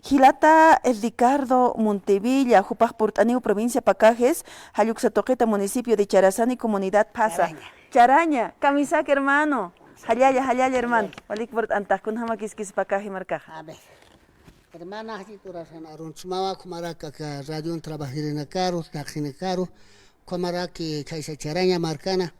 Gilata el Ricardo Montevilla, Jupac Portaneo, provincia Pacajes, Hayuxatoqueta, municipio de Charazani, comunidad Pasa. Charaña, Camisac, hermano. Hayaya, hermano. Walik Bort Antakun Hamakiskis Pacaje Marcaja. A ver, hermana, si tú eres una runchmawa, kumaraca que radio un trabajo en el carro, taxi en el carro, kumaraca que caisa charaña marcana,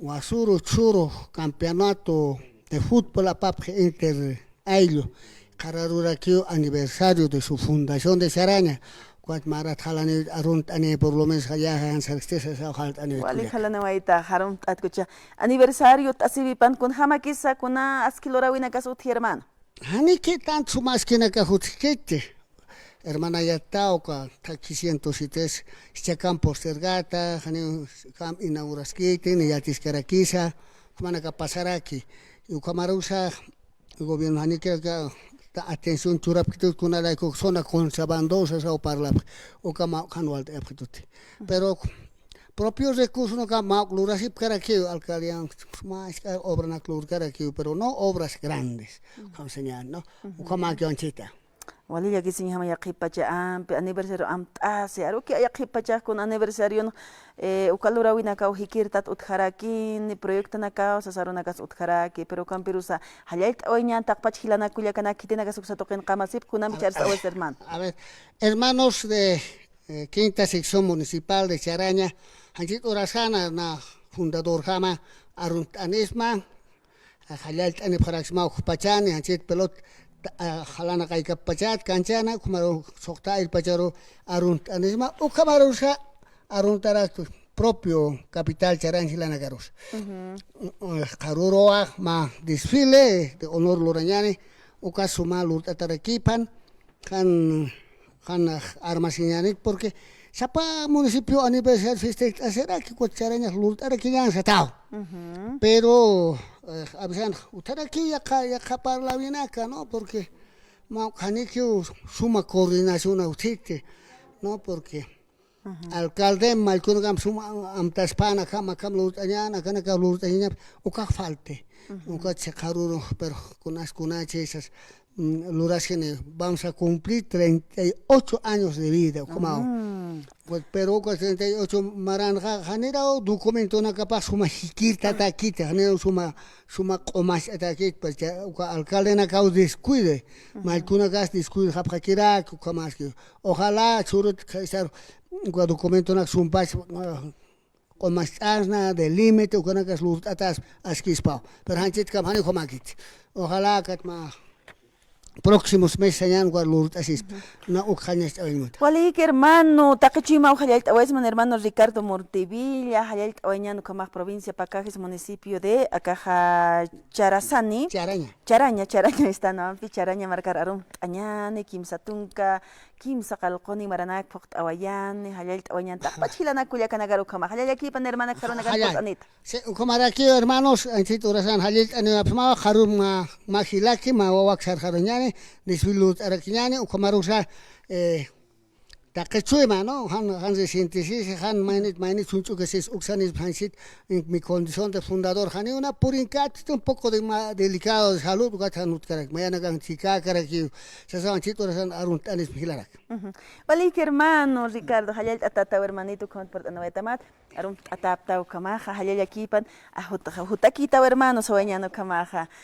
Guasuro, churo, campeonato de fútbol a PAP Inter Ailo, Cararura aniversario de su fundación de Charaña. Cuat marat halani arunt ane por lo menos allá en certeza sa halt ane. Wali halana waita harunt atkucha. Aniversario tasivipan kun hamakisa kuna askilora wina kasut hermano. Hani que tanto más que na cajutkete. Hermana ya tauca, taki 103, chacan postergata, hani cam inauguraskete, ni yatis carakisa, mana ka pasar aquí. Y camarusa el gobierno hani que atención churap que kuna la zona contrabandosa o parla o kama kanwal de apetute. Pero propios recursos no kama lurasip karaki alcaldía más obra na klur karaki, pero no obras grandes, como señal, ¿no? O kama que anchita. Wali ya kisi hama yaqipacha aniversario ase aruki yaqipacha kun aniversario no ukalura wina ka hikirtat utharaki ni proyecto na ka sasaruna kas utharaki pero kan pirusa halayt oñan taqpach hilana kulia kana kitina ka suksa toqen qamasip kunam bichar sa hermano. A ver, hermanos de quinta sección municipal de Charaña, hanjit orasana na fundador jama arunt anisma halayt ani paraxma pachani hanjit pelot halana kay kapachat kanchana kumaro sokta il pacharo arunt anisma o kamarusa aruntara propio capital Charaña hilana garos. Karuroa ma desfile de honor Lorañani o kasuma lurtatarakipan kan armasiñanit porque sapa municipio aniversario festeja será que Charaña lurtarakiñan satao. Pero avisan, usted aquí ya para la vinaca, ¿no? Porque Janiquio suma coordinación a usted, ¿no? Porque alcalde malcunagam suma amtaspana kama lutañana kana lutañana o ka falte o ka chacaruro pero kunache esas lurasene vamos a cumplir 38 años de vida como pues pero con 38 maranja generado documento na capaz suma hikirta takita generado suma comas takit pues alcalde na cau descuide malcuna gas descuide japakira como que ojalá churut kaisar documento na sumpas con más asna de límite o con las lutatas askispao pero hanchit kamani komakit ojalá katma próximos meses añan guarlurt así na ukhañas aymut Wali hermano takachima halayt awesman hermano Ricardo Montevilla halayt awañano kamak provincia Pacajes municipio de Acaja Charazani Charaña está no ampi Charaña marcar arum añane kimsatunka kimsa qalqoni maranak poqt awayan halayt awañan taqpachilana kulia kanagaru kama halayaki pan hermana karona gasot anita kumaraki hermanos anchit orasan halayt anapma kharum mahilaki ma waksar kharñane nisbilut arakiñane kumarusa Takechuema, ¿no? Han se sintetizar, han mainit sunchu que se uxanis hansit en mi condición de fundador, han una purincat un poco de más delicado de salud, porque han utkarak, mañana kan chica karaki, se saben chitos han aruntanis vigilarak. Wali hermano Ricardo, hayal atata hermanito con por noetamat, arum atapta kamaja, hayal yakipan, ahutakita hermano soñando kamaja.